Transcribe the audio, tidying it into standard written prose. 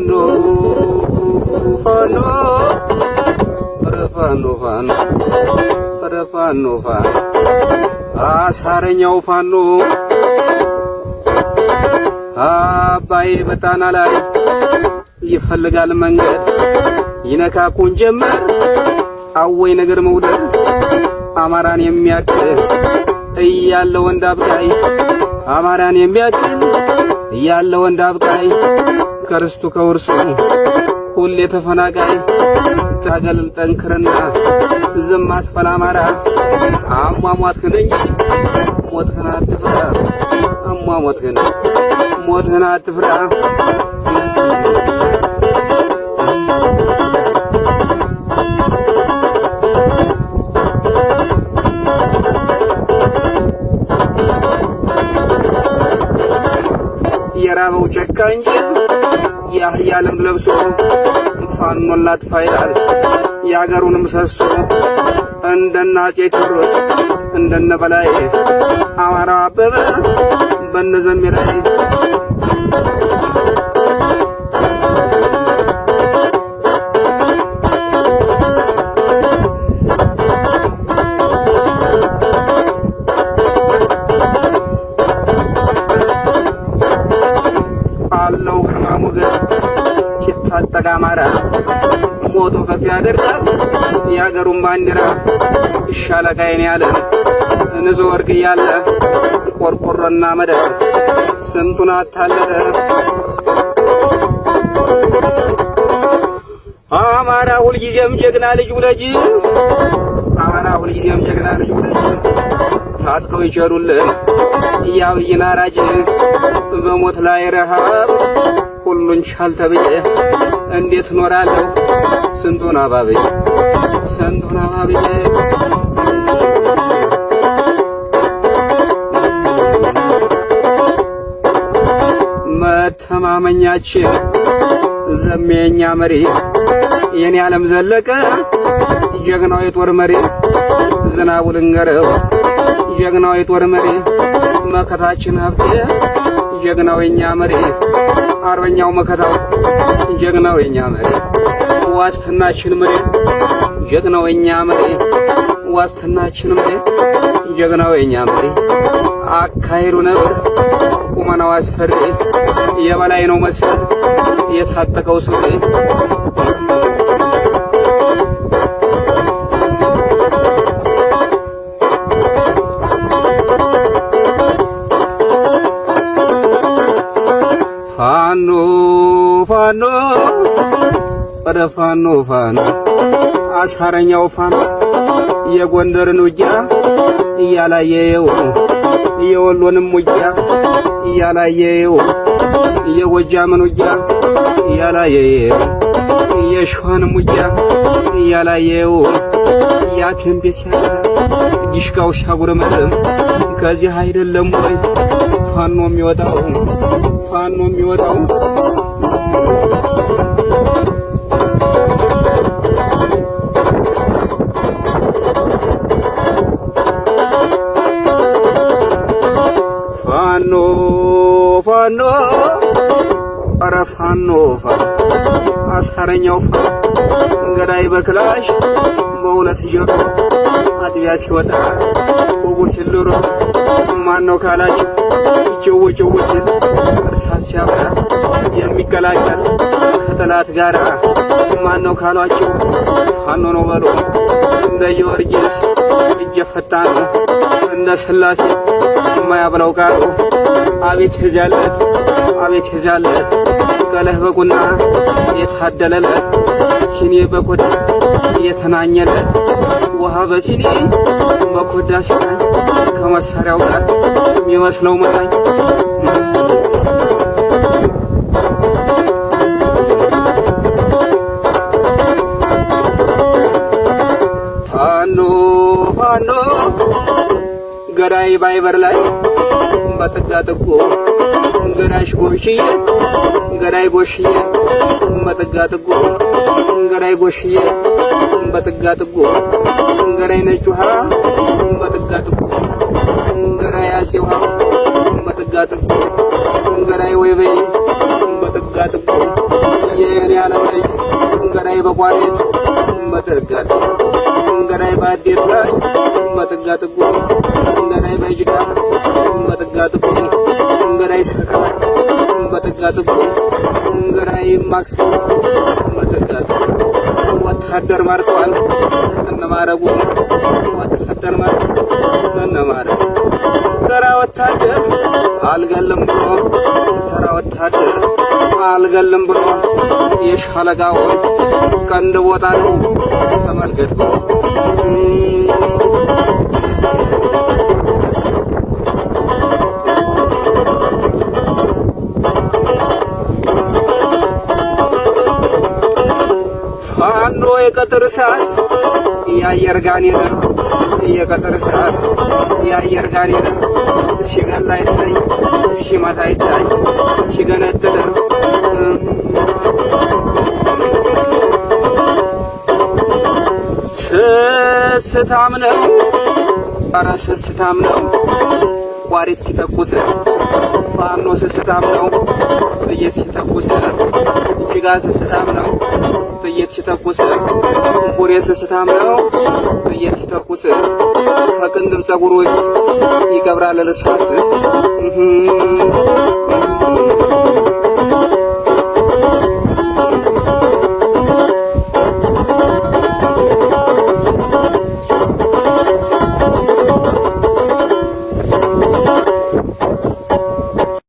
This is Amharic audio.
ፋኖ ፋኖ ፋኖ ፋኖ ፋኖ ፋኖ አሳረኛው ፋኖ አባይ በጣና ላይ ይፈልጋል መንገድ ይነካኩን ጀመር አወይ ነገር መውደድ አማራን የሚያክል እያለ ወንድ አብቃይ አማራን የሚያክል እያለ ወንድ አብቃይ ከርስቱ ከውርሱ ሁሌ ተፈናቃይ ታገል ጠንክርና ዝም አትበል አማራ አሟሟትህን እንጂ ሞትህን አትፍራ ሞትህን አትፍራ የራበው ጨካኝ ያህያ ለምድ ለብሶ ፋኖን ላጥፋ ይላል የአገሩን ምሰሶ እንደነ አፄ ቴዎድሮስ እንደነ በላይ አማራ አበበ በነዘሜ ላይ አለው ግርማ ሞገስ ሲታጠቅ አማራ ሞቶ ከፍ ያደርጋል የአገሩን ባንዲራ ሻለቃዬን ያለ እንዞ ወርቅ እያለ ቆርቆሮና መደብ ስንቱን አታለለ አማራ ሁልጊዜም ጀግና ልጅ ውለጅ አማራ ሁልጊዜም ጀግና ልጅ ውለጅ ታጥቀው ይቸሩልን ያብይን አራጅ በሞት ላይ ረሃብ ሁሉን ቻል ተብዬ እንዴት ኖራለሁ ስንቱን አባብዬ መተማመኛችን ዘሜኛ መሪ የኔ ዓለም ዘለቀ ጀግናው የጦር መሪ ዝናቡ ልንገረው ጀግናው የጦር መሪ መከታችን ሀብቴ ጀግናው የኛ መሪ አርበኛው መከታው ጀግናው የኛ መሪ ዋስትናችን መሪ ጀግናው የኛ መሪ ዋስትናችን መሪ ጀግናው የኛ መሪ አካሄዱ ነበር ቁመናው አስፈሪ የበላይ ነው መሰል የታጠቀው ሱሪ ፋኖ ፋኖ ወደ ፋኖ ፋኖ አሳረኛው ፋኖ የጎንደርን ውጊያ እያላየው የወሎንም ውጊያ እያላየው የጎጃምን ውጊያ እያላየው የሸዋንም ውጊያ እያላየው ያቴምቤ ሲያዛ ዲሽቃው ሲያጉረመርም ከዚህ አይደለም ወይ ፋኖ የሚወጣው ፋኖ ፋኖ ኧረ ፋኖ አሳረኛው ገዳይ በክላሽ በሁለት ጆሮ አጥቢያ ሲወጣ ወጉር ሲልሮ ማነው ካላችሁ ጭው ሲል እርሳስ ሲያበራ የሚቀላቀል ከጠላት ጋር ማነው ካሏችሁ ፋኖ ነው በሉ እንደ ጊዮርጊስ እጀፈታ ነው እንደ ስላሴ የማያብለው ቃሉ አቤት ይዛለት ገለህ በቁና የታደለለት ሲኒ በኮዳ የተናኘለት ውሃ በሲኒ በኮዳ ሲናኝ ከመሳሪያው ጋር የሚመስለው መናኝ ፋኖ ገዳይ ባይበር ላይ በጥጋ ጥጎ ገዳሽ ጎሽዬ ገዳይ ጎሽዬ በጥጋ ጥጎ ገዳይ ጎሽዬ በጥጋ ጥጎ ገዳይ ነጭ ውሃ በጥጋ ጥጎ ገዳይ አፄ ውሃ በጥጋ ጥጎ ገዳይ ወይበይ በጥጋ ጥጎ በቋሪት በጥጋት ገዳይ ባዴት ላይ በጥጋት እኮ ገዳይ በጅጋ በጥጋት እኮ ገዳይ ሰከራ በጥጋት እኮ ገዳይ ማክስ በጥጋት ወታደር ማርከዋል እነማረጉ ወታደር እነማረጉ ተራ ወታደር አልገልም ብሎ ተራ ወታደር አልገልም ብሎ የሻለቃዎች ቀንድ ቦታ ነው ተመልከት። ፋኖ የቀጥር ሰዓት የአየር ጋኔን የቀጥር ሰዓት የአየር ጋኔን ሲገላ ይታይ ሲመታ ይታይ ሲገነጥል ስስታም ነው ኧረ ስስታም ነው ቋሪት ሲተኩስ ፋኖ ስስታም ነው ጥይት ሲተኩስ እጅጋ ስስታም ነው ጥይት ሲተኩስ ቡሬ ስስታም ነው ጥይት ሲተኩስ ከቅንድብ ጸጉሩ ይቀብራል እርሳስ